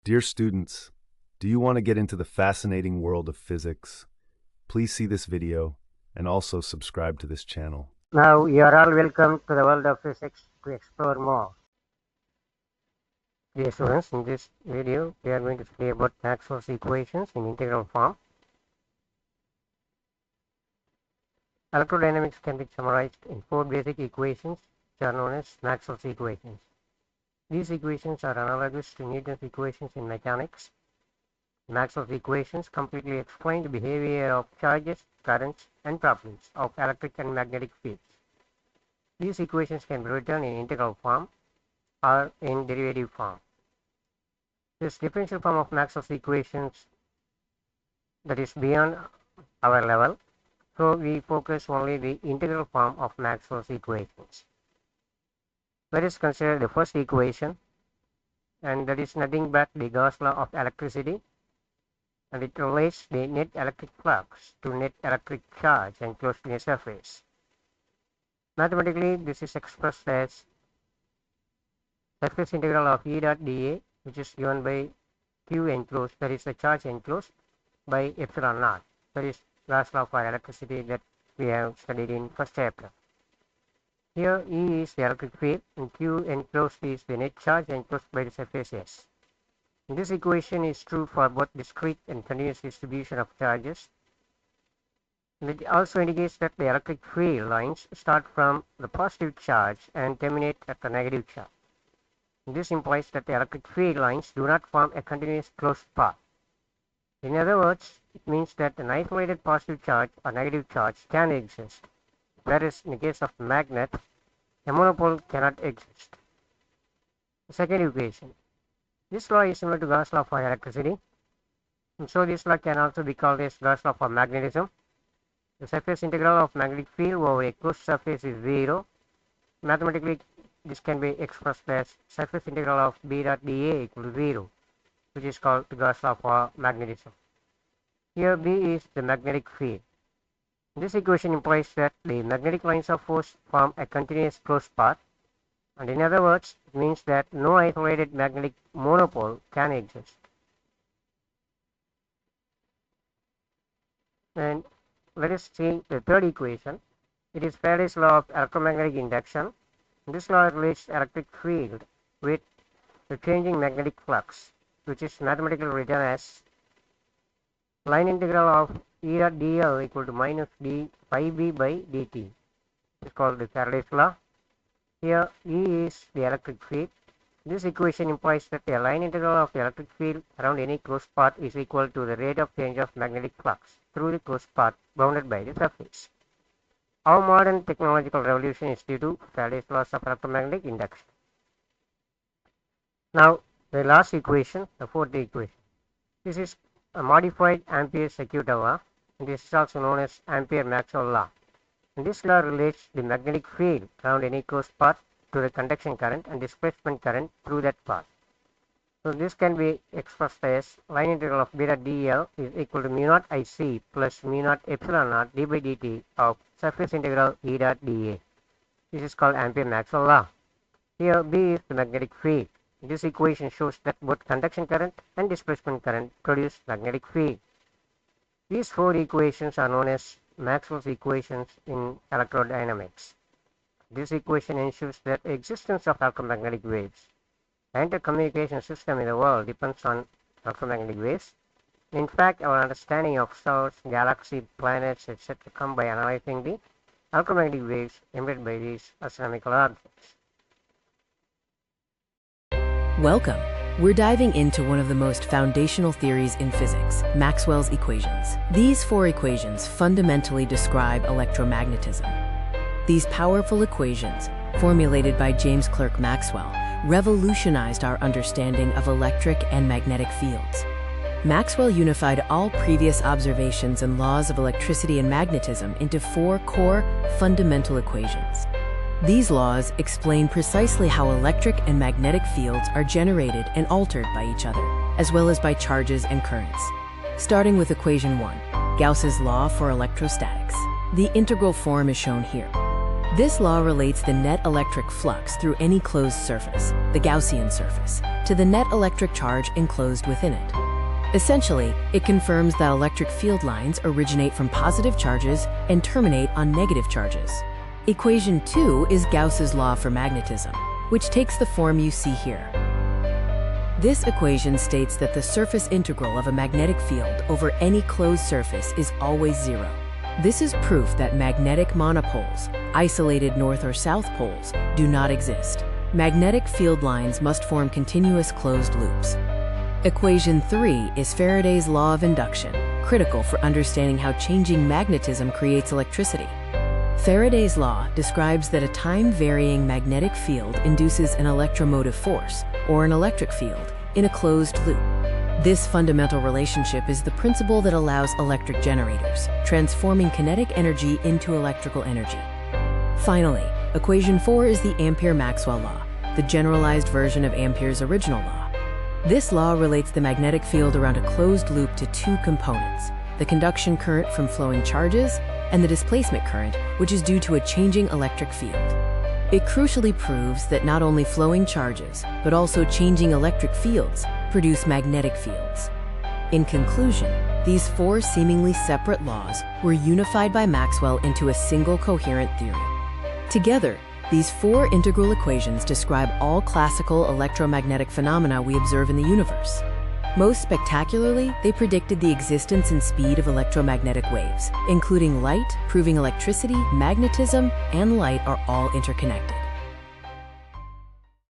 Dear students, do you want to get into the fascinating world of physics? Please see this video and also subscribe to this channel. Now you are all welcome to the world of physics to explore more. Dear students, in this video we are going to study about Maxwell's equations in integral form. Electrodynamics can be summarized in four basic equations which are known as Maxwell's equations. These equations are analogous to Newton's equations in mechanics. Maxwell's equations completely explain the behavior of charges, currents, and properties of electric and magnetic fields. These equations can be written in integral form or in derivative form. This differential form of Maxwell's equations that is beyond our level, so we focus only the integral form of Maxwell's equations. Let us consider the first equation, and that is nothing but the Gauss law of electricity, and it relates the net electric flux to net electric charge enclosed in a surface. Mathematically, this is expressed as surface integral of E dot dA, which is given by Q enclosed, that is the charge enclosed, by epsilon naught, that is Gauss law for electricity that we have studied in first chapter. Here E is the electric field and Q enclosed is the net charge enclosed by the surface S. This equation is true for both discrete and continuous distribution of charges. And it also indicates that the electric field lines start from the positive charge and terminate at the negative charge. This implies that the electric field lines do not form a continuous closed path. In other words, it means that an isolated positive charge or negative charge can exist, whereas in the case of magnet, a monopole cannot exist. The second equation. This law is similar to Gauss law for electricity, and so this law can also be called as Gauss law for magnetism. The surface integral of magnetic field over a closed surface is 0. Mathematically, this can be expressed as surface integral of B dot dA equal to 0, which is called the Gauss law for magnetism. Here B is the magnetic field. This equation implies that the magnetic lines of force form a continuous closed path, and in other words, it means that no isolated magnetic monopole can exist. And let us see the third equation. It is Faraday's law of electromagnetic induction. This law relates electric field with the changing magnetic flux, which is mathematically written as line integral of E dot dl equal to minus d phi b by dt. It's called the Faraday's law. Here E is the electric field. This equation implies that the line integral of the electric field around any closed path is equal to the rate of change of magnetic flux through the closed path bounded by the surface. Our modern technological revolution is due to Faraday's laws of electromagnetic induction. Now the last equation, the fourth equation. This is a modified Ampere circuit law, and this is also known as Ampere-Maxwell law. And this law relates the magnetic field around any closed path to the conduction current and displacement current through that path. So this can be expressed as line integral of beta dl is equal to mu naught IC plus mu naught epsilon naught d by dt of surface integral E dot dA. This is called Ampere-Maxwell law. Here B is the magnetic field. This equation shows that both conduction current and displacement current produce magnetic field. These four equations are known as Maxwell's equations in electrodynamics. This equation ensures that the existence of electromagnetic waves. The entire communication system in the world depends on electromagnetic waves. In fact, our understanding of stars, galaxies, planets, etc. come by analyzing the electromagnetic waves emitted by these astronomical objects. Welcome. We're diving into one of the most foundational theories in physics, Maxwell's equations. These four equations fundamentally describe electromagnetism. These powerful equations, formulated by James Clerk Maxwell, revolutionized our understanding of electric and magnetic fields. Maxwell unified all previous observations and laws of electricity and magnetism into four core, fundamental equations. These laws explain precisely how electric and magnetic fields are generated and altered by each other, as well as by charges and currents. Starting with equation 1, Gauss's law for electrostatics. The integral form is shown here. This law relates the net electric flux through any closed surface, the Gaussian surface, to the net electric charge enclosed within it. Essentially, it confirms that electric field lines originate from positive charges and terminate on negative charges. Equation 2 is Gauss's law for magnetism, which takes the form you see here. This equation states that the surface integral of a magnetic field over any closed surface is always zero. This is proof that magnetic monopoles, isolated north or south poles, do not exist. Magnetic field lines must form continuous closed loops. Equation 3 is Faraday's law of induction, critical for understanding how changing magnetism creates electricity. Faraday's law describes that a time-varying magnetic field induces an electromotive force, or an electric field, in a closed loop. This fundamental relationship is the principle that allows electric generators, transforming kinetic energy into electrical energy. Finally, equation 4 is the Ampere-Maxwell law, the generalized version of Ampere's original law. This law relates the magnetic field around a closed loop to two components, the conduction current from flowing charges and the displacement current, which is due to a changing electric field. It crucially proves that not only flowing charges, but also changing electric fields produce magnetic fields. In conclusion, these four seemingly separate laws were unified by Maxwell into a single coherent theory. Together, these four integral equations describe all classical electromagnetic phenomena we observe in the universe. Most spectacularly, they predicted the existence and speed of electromagnetic waves, including light, proving electricity, magnetism, and light are all interconnected.